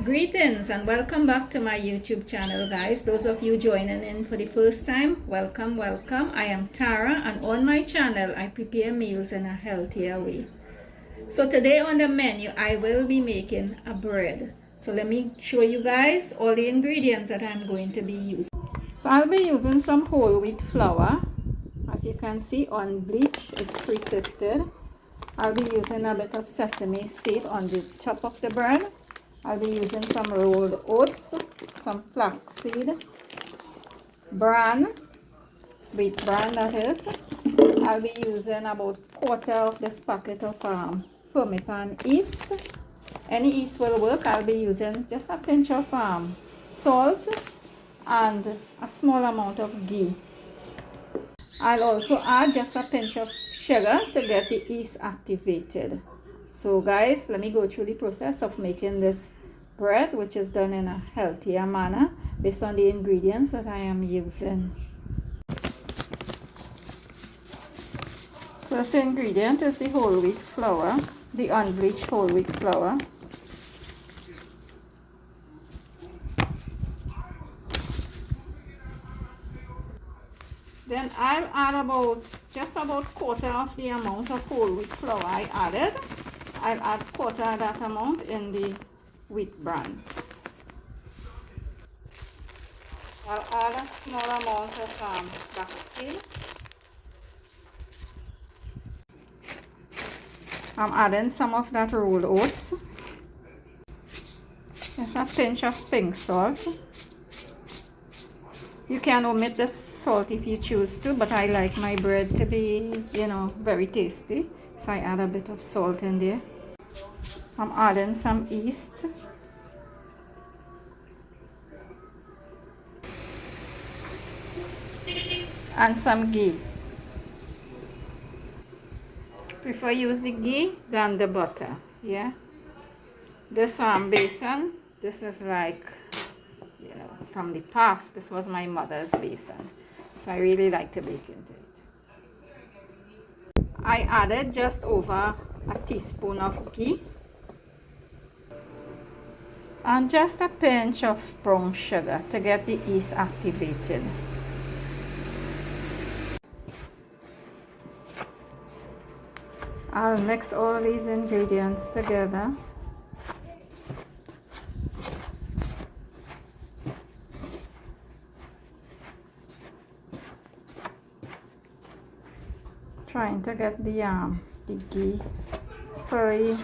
Greetings and welcome back to my YouTube channel, guys. Those of you joining in for the first time, welcome. I am Tara, and on my channel I prepare meals in a healthier way. So today on the menu I will be making a bread. So let me show you guys all the ingredients that I'm going to be using. So I'll be using some whole wheat flour. As you can see, unbleached, it's pre-sifted. I'll be using a bit of sesame seed on the top of the bread. I'll be using some rolled oats, some flaxseed, bran, wheat bran that is. I'll be using about quarter of this packet of fermipan yeast. Any yeast will work. I'll be using just a pinch of salt and a small amount of ghee. I'll also add just a pinch of sugar to get the yeast activated. So guys, let me go through the process of making this bread, which is done in a healthier manner based on the ingredients that I am using. First ingredient is the whole wheat flour, the unbleached whole wheat flour. Then I'll add just about quarter of the amount of whole wheat flour I added. I'll add quarter of that amount in the wheat bran. I'll add a small amount of flaxseed. I'm adding some of that rolled oats. Just a pinch of pink salt. You can omit the salt if you choose to, but I like my bread to be, very tasty. So I add a bit of salt in there. I'm adding some yeast. And some ghee. Prefer use the ghee than the butter. Yeah. This basin, this is like, from the past. This was my mother's basin. So I really like to bake into it. I added just over a teaspoon of ghee. And just a pinch of brown sugar to get the yeast activated. I'll mix all these ingredients together. Trying to get the ghee fully,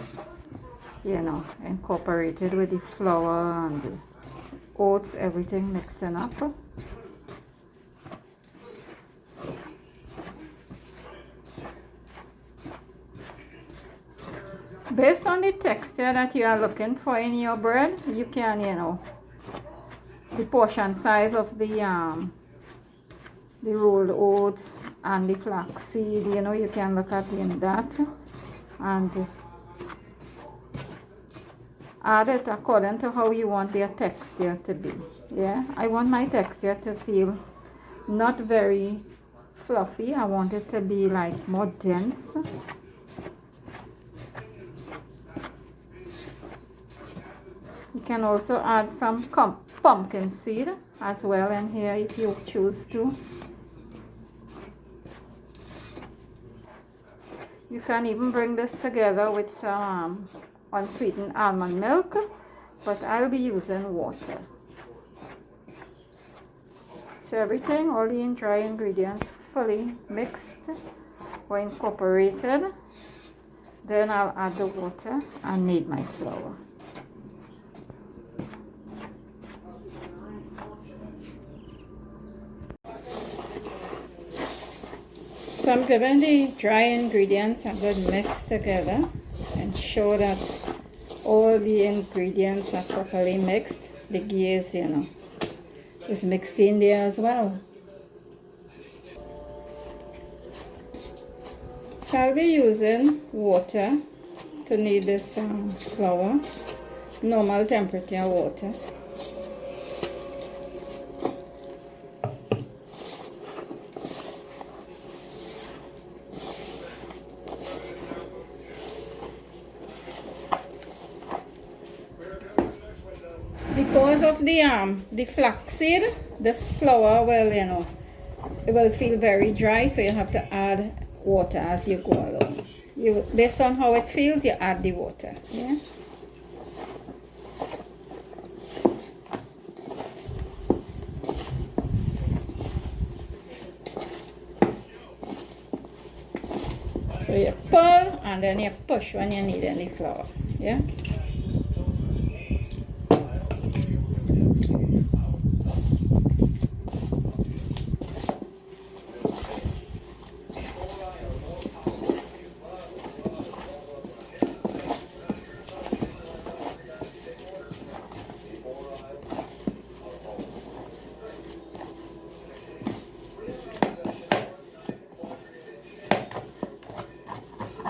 incorporated with the flour and the oats, everything mixing up. Based on the texture that you are looking for in your bread, you can, the portion size of the rolled oats and the flaxseed, you can look at in that and add it according to how you want their texture to be. Yeah, I want my texture to feel not very fluffy. I want it to be like more dense. You can also add some pumpkin seed as well in here if you choose to. You can even bring this together with some unsweetened almond milk, but I'll be using water. So everything, all the dry ingredients fully mixed or incorporated. Then I'll add the water and knead my flour. So I'm giving the dry ingredients a good mix together and show that all the ingredients are properly mixed. The ghee is mixed in there as well. So I'll be using water to knead this flour, normal temperature water. Because of the flaxseed, this flour will, it will feel very dry, so you have to add water as you go along. Based on how it feels, you add the water. Yeah. So you pull and then you push when you need any flour. Yeah.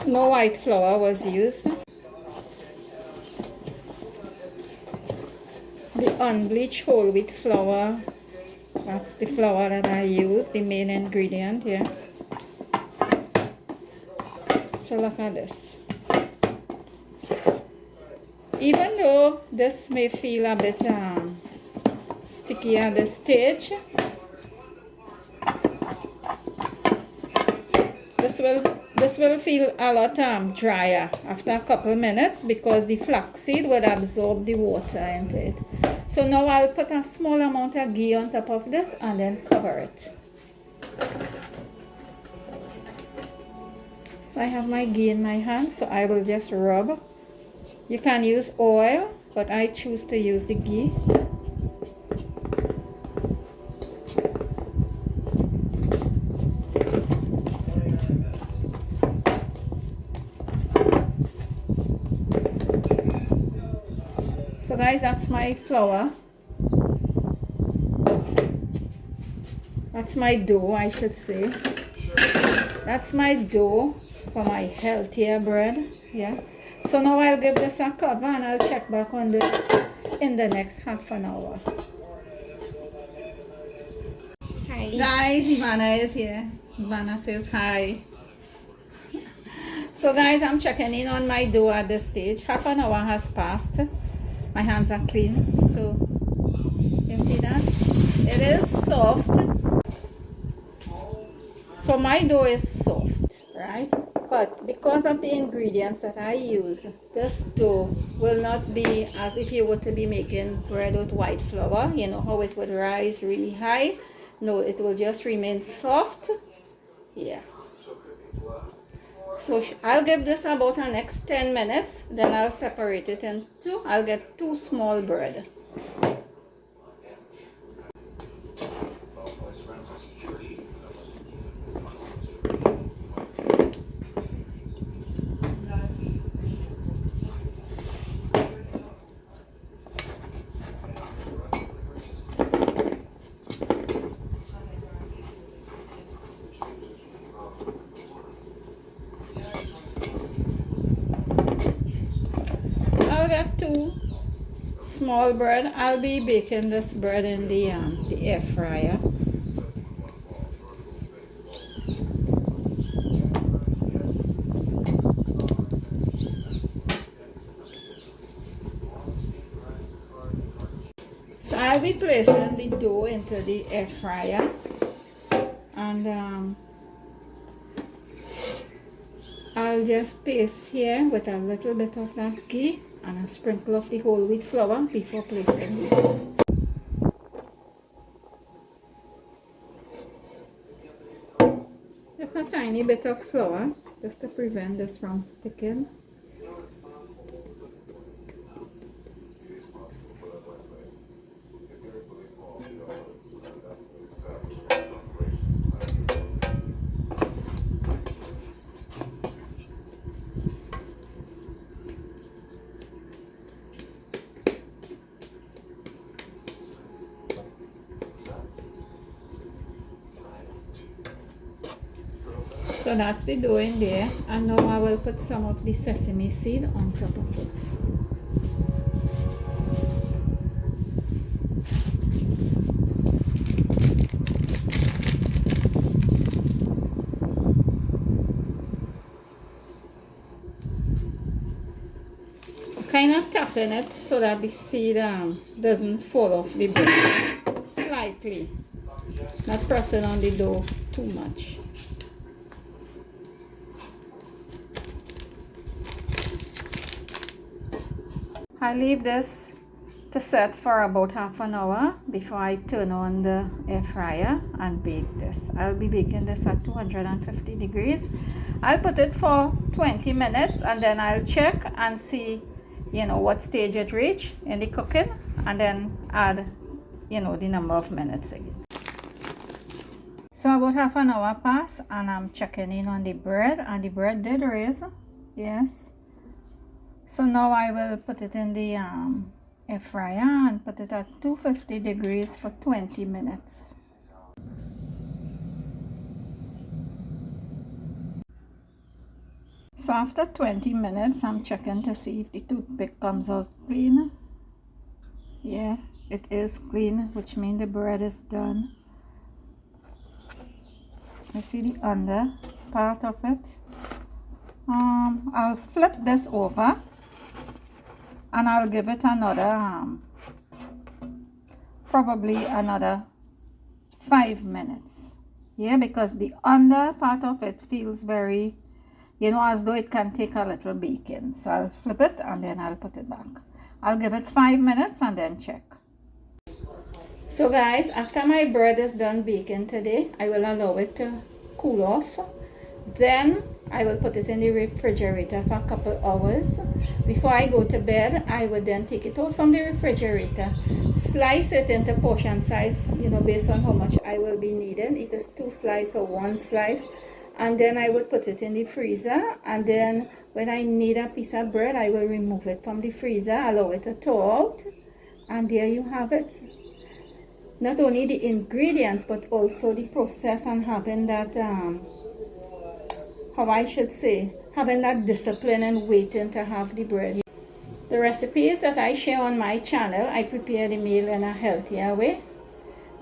No white flour was used. The unbleached whole wheat flour, that's the flour that I use, the main ingredient here. So look at this. Even though this may feel a bit sticky at this stage, this will feel a lot drier after a couple minutes because the flaxseed would absorb the water into it. So now I'll put a small amount of ghee on top of this and then cover it. So I have my ghee in my hand, so I will just rub. You can use oil, but I choose to use the ghee. So guys, that's my flour. That's my dough, I should say. That's my dough for my healthier bread. Yeah. So now I'll give this a cover and I'll check back on this in the next half an hour. Hi. Guys, Ivana is here. Ivana says hi. So guys, I'm checking in on my dough at this stage. Half an hour has passed. My hands are clean. So, you see that? It is soft. So my dough is soft, right? But because of the ingredients that I use, this dough will not be as if you were to be making bread with white flour. You know how it would rise really high? No, it will just remain soft. Yeah. So I'll give this about the next 10 minutes. Then I'll separate it in two. I'll get 2 small bread. I'll get 2 small bread. I'll be baking this bread in the air fryer. So I'll be placing the dough into the air fryer, and I'll just paste here with a little bit of that ghee and a sprinkle of the whole wheat flour before placing it. Just a tiny bit of flour just to prevent this from sticking. So that's the dough in there, and now I will put some of the sesame seed on top of it. Kind of tapping it so that the seed doesn't fall off the bread. Slightly. Not pressing on the dough too much. I leave this to set for about half an hour before I turn on the air fryer and bake this. I'll be baking this at 250 degrees. I'll put it for 20 minutes and then I'll check and see, you know, what stage it reached in the cooking, and then add, you know, the number of minutes again. So about half an hour passed and I'm checking in on the bread, and the bread did raise. Yes. So now I will put it in the air fryer and put it at 250 degrees for 20 minutes. So after 20 minutes, I'm checking to see if the toothpick comes out clean. Yeah, it is clean, which means the bread is done. You see the under part of it. I'll flip this over and I'll give it another probably another 5 minutes. Yeah, because the under part of it feels very, you know, as though it can take a little baking. So I'll flip it and then I'll put it back. I'll give it 5 minutes and then check. So guys, after my bread is done baking today, I will allow it to cool off. Then I will put it in the refrigerator for a couple hours. Before I go to bed, I would then take it out from the refrigerator, slice it into portion size, you know, based on how much I will be needing, if it's 2 slices or 1 slice. And then I would put it in the freezer, and then when I need a piece of bread, I will remove it from the freezer, allow it to thaw out, and there you have it. Not only the ingredients, but also the process and having that how I should say, having that discipline and waiting to have the bread. The recipes that I share on my channel, I prepare the meal in a healthier way.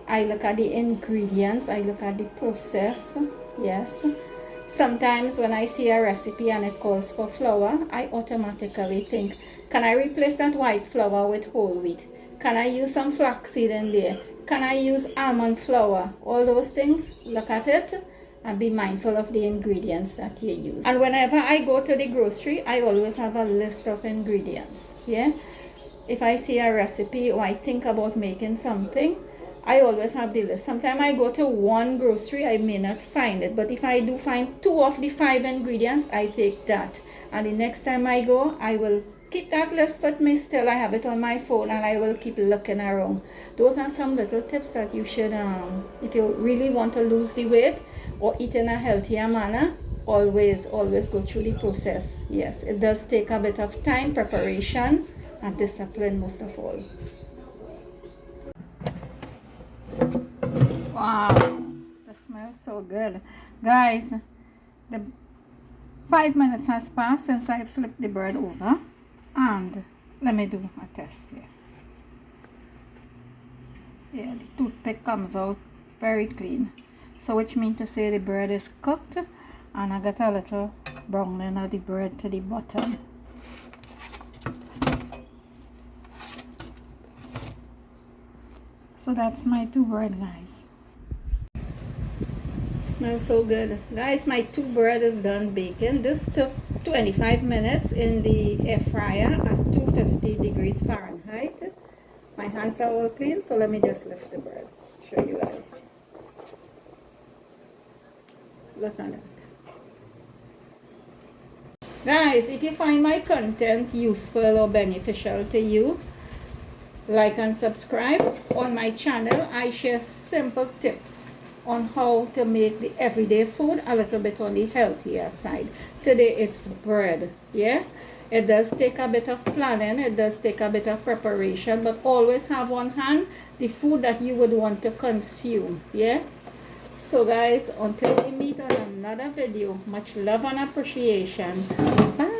I look at the ingredients, I look at the process. Yes, sometimes when I see a recipe and it calls for flour, I automatically think, can I replace that white flour with whole wheat? Can I use some flaxseed in there? Can I use almond flour? All those things, look at it and be mindful of the ingredients that you use. And whenever I go to the grocery, I always have a list of ingredients. Yeah, if I see a recipe or I think about making something, I always have the list. Sometimes I go to one grocery, I may not find it, but if I do find 2 of the 5 ingredients, I take that. And the next time I go, I will keep that list with me still. I have it on my phone and I will keep looking around. Those are some little tips that you should, if you really want to lose the weight or eat in a healthier manner, always go through the process. Yes, it does take a bit of time, preparation, and discipline most of all. Wow, that smells so good. Guys, the 5 minutes has passed since I flipped the bread over, and let me do a test here. Yeah, the toothpick comes out very clean, so which means to say the bread is cooked, and I got a little browning of the bread to the bottom. So that's my 2 bread, guys. Smells so good. Guys, my 2 bread is done baking. This took 25 minutes in the air fryer at 250 degrees Fahrenheit. My hands are all clean, so let me just lift the bread. Show you guys. Look at that. Guys, if you find my content useful or beneficial to you, like and subscribe. On my channel, I share simple tips on how to make the everyday food a little bit on the healthier side. Today it's bread. Yeah, it does take a bit of planning, it does take a bit of preparation, but always have on hand the food that you would want to consume. Yeah, so guys, until we meet on another video, much love and appreciation. Bye.